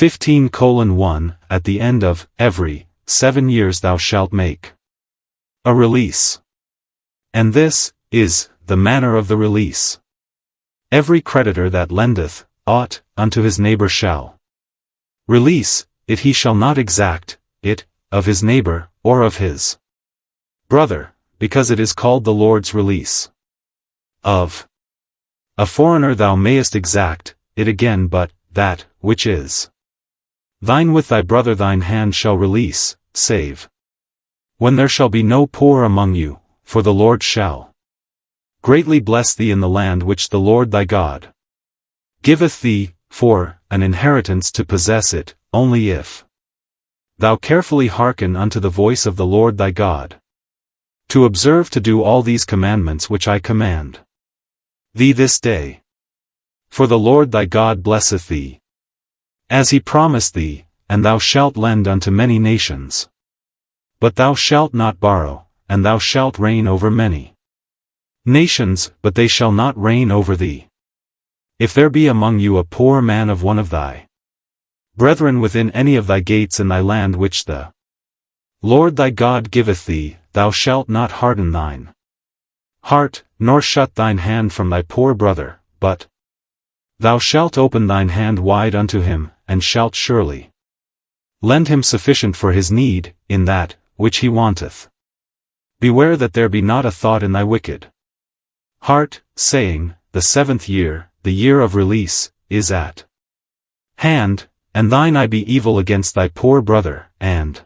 15:1 At the end of every 7 years thou shalt make a release. And this is the manner of the release. Every creditor that lendeth aught unto his neighbor shall release it. He shall not exact it of his neighbor, or of his brother, because it is called the Lord's release. Of a foreigner thou mayest exact it again, but that which is thine with thy brother thine hand shall release, save when there shall be no poor among you, for the Lord shall greatly bless thee in the land which the Lord thy God giveth thee for an inheritance to possess it, only if thou carefully hearken unto the voice of the Lord thy God, to observe to do all these commandments which I command thee this day. For the Lord thy God blesseth thee, as he promised thee, and thou shalt lend unto many nations. But thou shalt not borrow, and thou shalt reign over many nations, but they shall not reign over thee. If there be among you a poor man of one of thy brethren within any of thy gates in thy land which the Lord thy God giveth thee, thou shalt not harden thine heart, nor shut thine hand from thy poor brother, but thou shalt open thine hand wide unto him, and shalt surely lend him sufficient for his need, in that which he wanteth. Beware that there be not a thought in thy wicked heart, saying, the 7th year, the year of release, is at hand, and thine eye be evil against thy poor brother, and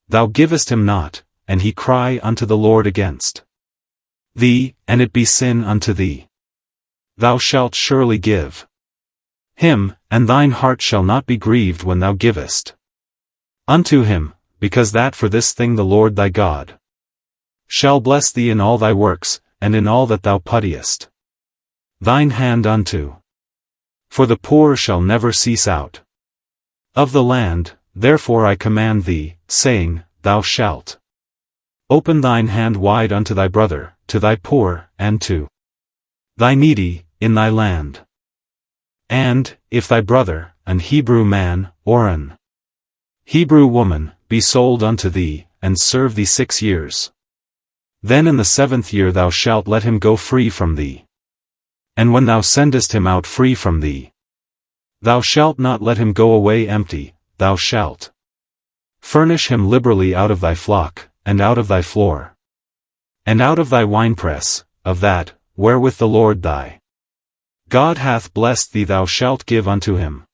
thou givest him not, and he cry unto the Lord against thee, and it be sin unto thee. Thou shalt surely give him, and thine heart shall not be grieved when thou givest unto him, because that for this thing the Lord thy God shall bless thee in all thy works, and in all that thou puttest thine hand unto. For the poor shall never cease out of the land, therefore I command thee, saying, thou shalt open thine hand wide unto thy brother, to thy poor, and to thy needy, in thy land. And, if thy brother, an Hebrew man, or an Hebrew woman, be sold unto thee, and serve thee 6 years, then in the 7th year thou shalt let him go free from thee. And when thou sendest him out free from thee, thou shalt not let him go away empty, thou shalt furnish him liberally out of thy flock, and out of thy floor, and out of thy winepress, of that, wherewith the Lord thy God hath blessed thee thou shalt give unto him.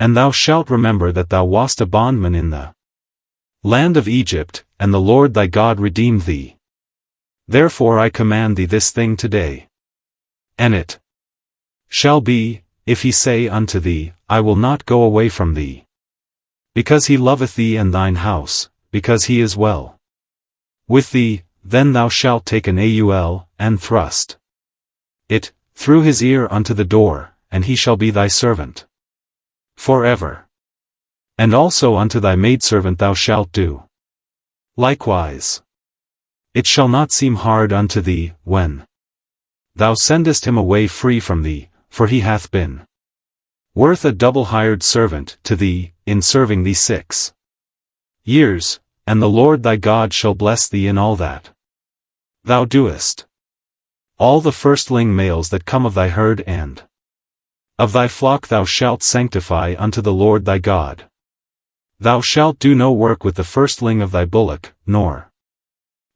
And thou shalt remember that thou wast a bondman in the land of Egypt, and the Lord thy God redeemed thee. Therefore I command thee this thing today. And it shall be, if he say unto thee, I will not go away from thee, because he loveth thee and thine house, because he is well with thee, then thou shalt take an aul, and thrust it through his ear unto the door, and he shall be thy servant forever. And also unto thy maidservant thou shalt do likewise. It shall not seem hard unto thee, when thou sendest him away free from thee, for he hath been worth a double hired servant to thee, in serving thee 6 years, and the Lord thy God shall bless thee in all that thou doest. All the firstling males that come of thy herd and of thy flock thou shalt sanctify unto the Lord thy God. Thou shalt do no work with the firstling of thy bullock, nor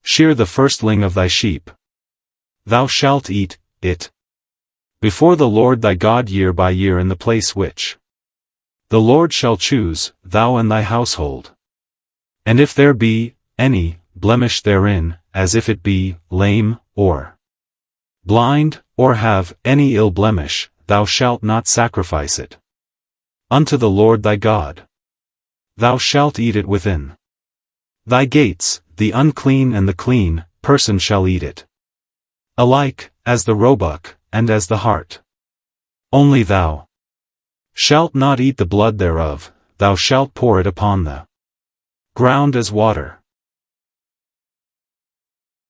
shear the firstling of thy sheep. Thou shalt eat it before the Lord thy God year by year in the place which the Lord shall choose, thou and thy household. And if there be any blemish therein, as if it be lame, or blind, or have any ill blemish, thou shalt not sacrifice it unto the Lord thy God. Thou shalt eat it within thy gates, the unclean and the clean person shall eat it alike, as the roebuck, and as the hart. Only thou shalt not eat the blood thereof, thou shalt pour it upon the ground as water.